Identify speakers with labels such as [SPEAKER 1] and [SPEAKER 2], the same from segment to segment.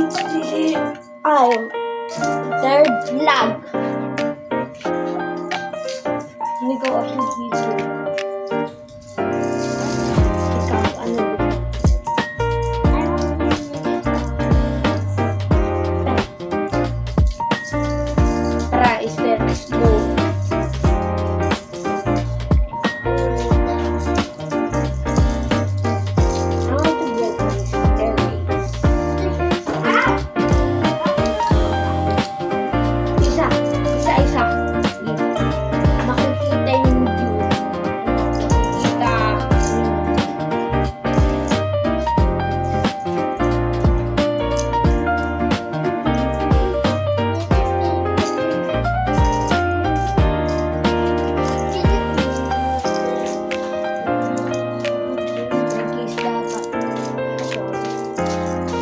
[SPEAKER 1] ay, third vlog. Hindi ko upload video. Ikaw, ano? Tara, let's go.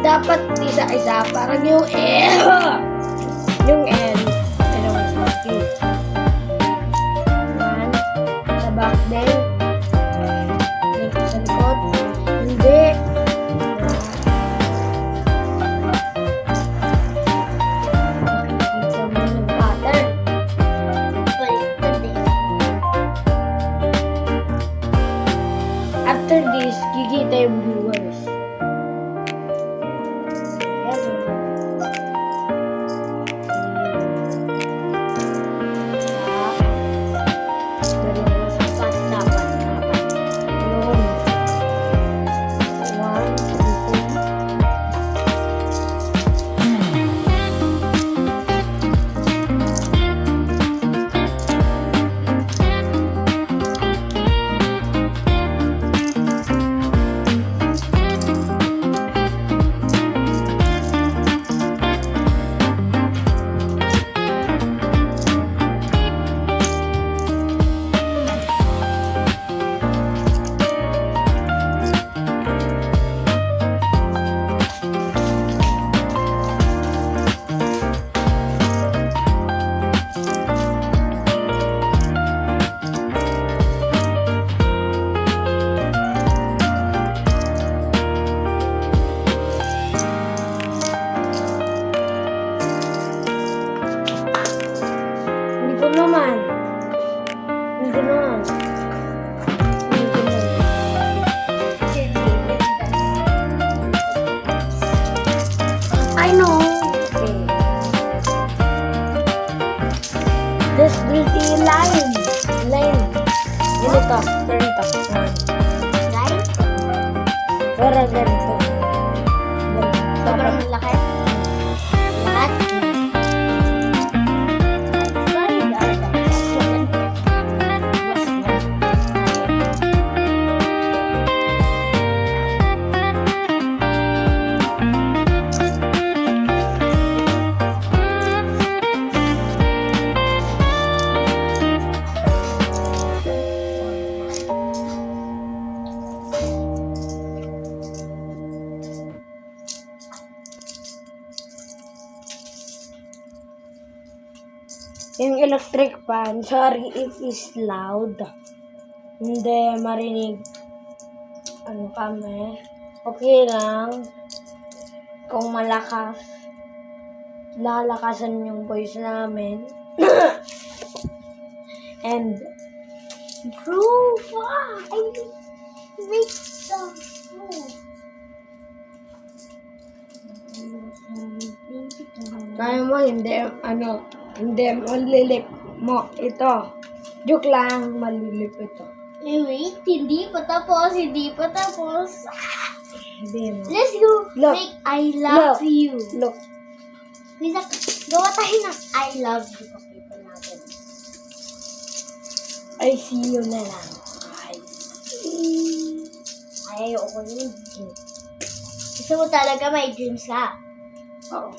[SPEAKER 1] Dapat isa-isa parang yung L. Yung L. Pero mas laki. One. Sa back din. Sa likod. Hindi. Isa mo yung pattern. After this, kikita yung viewers. Naman. Hindi naman. I know. Okay. This beauty line. Line. Ano to? Turn to. Line? Para ganito. Sobrang laki. Lahat? Yung electric fan, sorry if it's loud. Hindi marinig. Ano kami? Okay lang. Kung malakas. Lalakasan yung voice namin. And groove! I make the groove. Kaya mo, hindi, hindi, malilip mo ito. Joke lang, malilip ito.
[SPEAKER 2] Wait, hindi pa tapos.
[SPEAKER 1] Hindi mo.
[SPEAKER 2] Let's go
[SPEAKER 1] Look.
[SPEAKER 2] make I love you.
[SPEAKER 1] Look.
[SPEAKER 2] Lisa, gawa tayo ng I love you. Pakita natin.
[SPEAKER 1] I see you na lang.
[SPEAKER 2] Ay, ayoko yun. Gusto mo talaga may dreams ka.
[SPEAKER 1] Oo.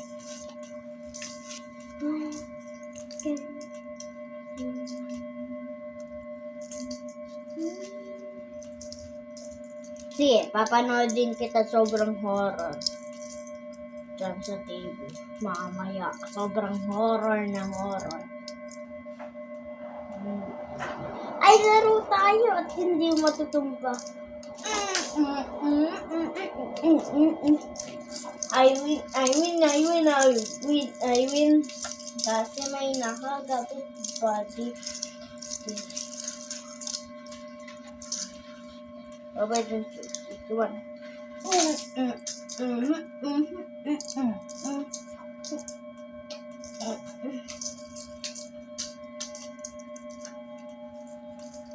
[SPEAKER 2] Sige, papanood din kita sobrang horror. Diyan sa TV. Mamaya, sobrang horror na horror. Ay, laro tayo at hindi matutumba. I win. Kasi may nakagapit body. Bye-bye, 21.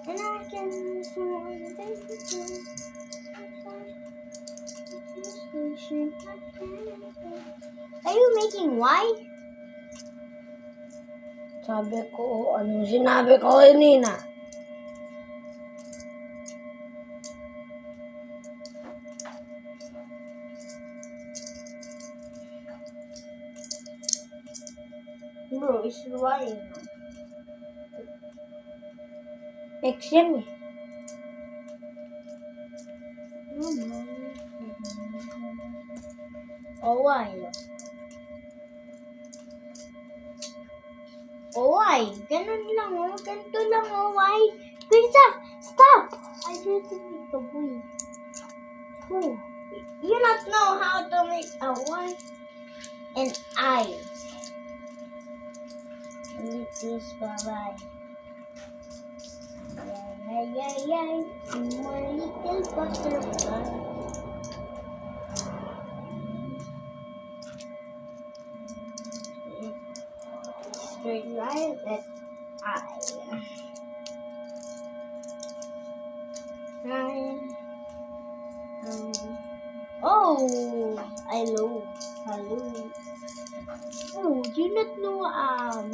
[SPEAKER 2] And I can Are you making why?
[SPEAKER 1] Sabi ko, anong sinabi ko kanina?
[SPEAKER 2] Bro, it's why.
[SPEAKER 1] X yan eh.
[SPEAKER 2] Oh, why? Oh, why? Ganun lang, oh. Ganito lang, oh, why? Pizza, stop! I didn't make a boy. Oh, you not know how to make a Y and I. Leave this, bye-bye. Yay, my little butterfly. Straight line at I. Oh, hello. Oh, you not know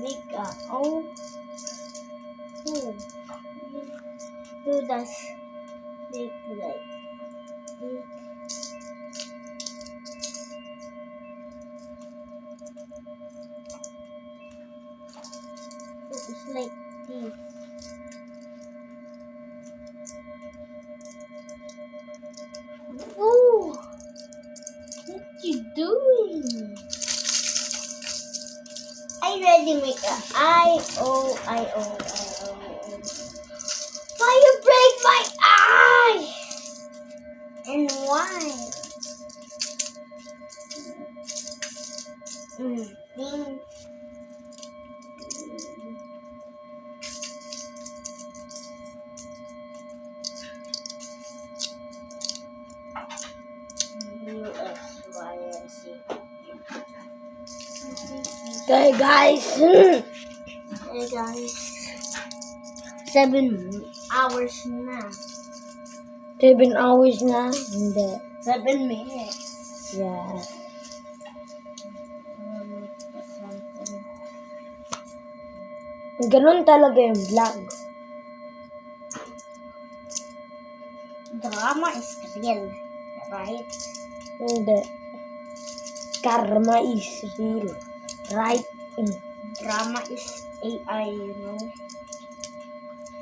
[SPEAKER 2] make oh. Do that make like this. It's like this. Oh, what you doing? I already make a I-O. Why you break my eye? And why? U-S-Y-S-C.
[SPEAKER 1] Okay guys.
[SPEAKER 2] Hey guys. 7 hours na.
[SPEAKER 1] 7 hours na? Hindi.
[SPEAKER 2] 7 minutes.
[SPEAKER 1] Yeah. Ganun talaga yung vlog.
[SPEAKER 2] Drama is real, right?
[SPEAKER 1] Hindi. Karma is real. Right?
[SPEAKER 2] Drama is AI, you know?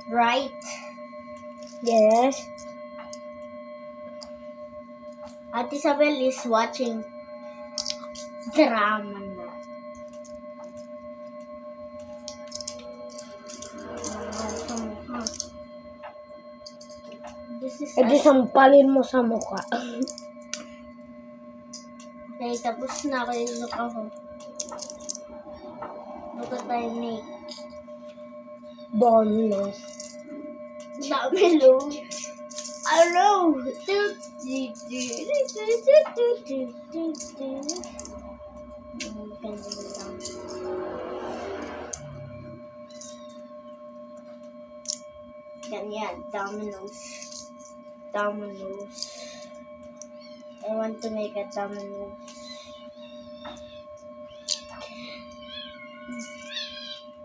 [SPEAKER 2] Right?
[SPEAKER 1] Yes.
[SPEAKER 2] Ate Isabel is watching drama na. This is
[SPEAKER 1] E di sampalin mo sa mukha.
[SPEAKER 2] okay, tapos na ako yung look ako. Look at I make.
[SPEAKER 1] Boneless.
[SPEAKER 2] Dami load. Hello. Ganyan, dominoes. I want to make a dominoes.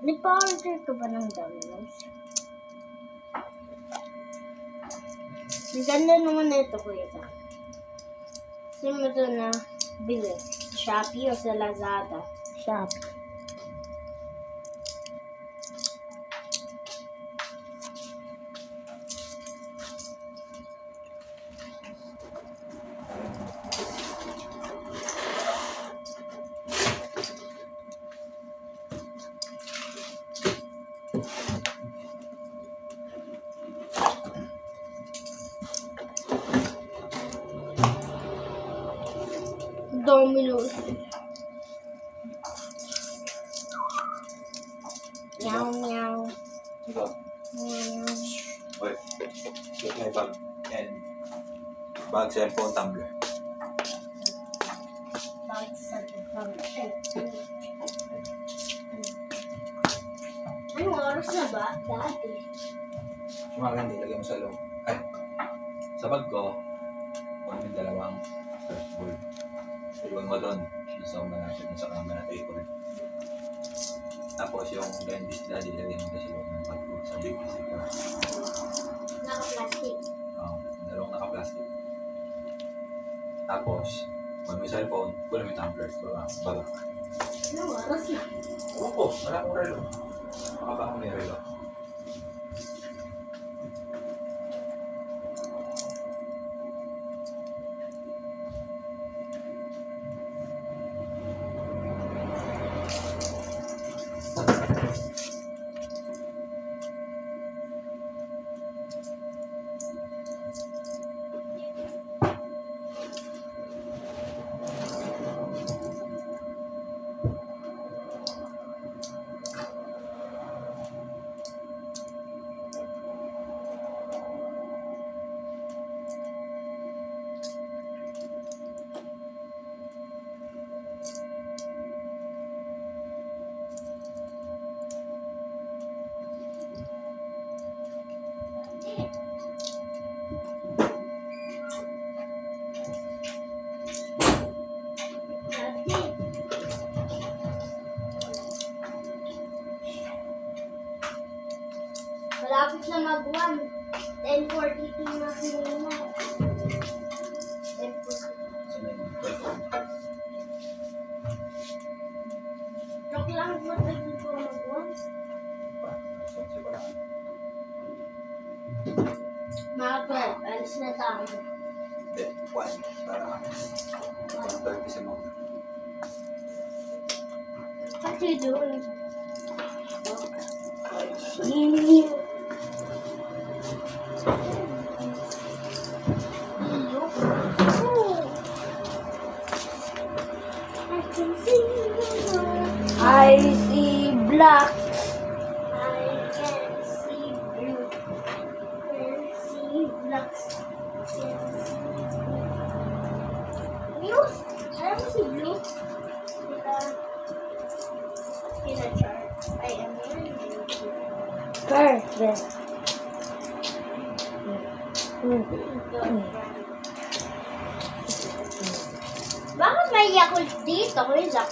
[SPEAKER 2] Nagpa-order ka ba ng dominoes? Ang ganda naman na ito, kuya. Saan mo ito na bili? Shopee o sa Lazada?
[SPEAKER 1] Shopee. Domino's.
[SPEAKER 2] Meow, meow.
[SPEAKER 3] Ikaw.
[SPEAKER 2] Meow.
[SPEAKER 3] Wait. Get my bag. And bag, cellphone, tumbler.
[SPEAKER 2] Bakit sa bag? Anong oras na ba? Dati.
[SPEAKER 3] Sumagandi, lagay mo sa loob. Ay, sa bag ko, kung yung dalawang surfboard. Iwan mo doon. Sa uma natin, sa kama na table. Tapos yung dentist daddy, lagay mo doon sa loob ng bag ko. Sa big ko.
[SPEAKER 2] Naka-plastic.
[SPEAKER 3] Dalawang naka-plastic. Tapos, kung may cellphone, kunin mo yung tumbler. Baba.
[SPEAKER 2] Anong oras na?
[SPEAKER 3] Oo po, wala akong relo. Makaba akong may relo.
[SPEAKER 2] Dati. Malapit na mag-1. 10:42 na kanina. 10:42.
[SPEAKER 3] Sa may cellphone.
[SPEAKER 2] Joke lang, matagal ko mag-1.
[SPEAKER 3] So, pa lang.
[SPEAKER 2] Mga 12, alis na tayo.
[SPEAKER 3] Hindi, 1. Para alis. 1:30 si Mom.
[SPEAKER 2] What you doing? I can see you.
[SPEAKER 1] I see black.
[SPEAKER 2] I can see blue. Can see black. Can see blue. Alam mo si blue? Sila chart. I am wearing blue.
[SPEAKER 1] Perfect.
[SPEAKER 2] Bakit may Yakult dito, Kuya Zach?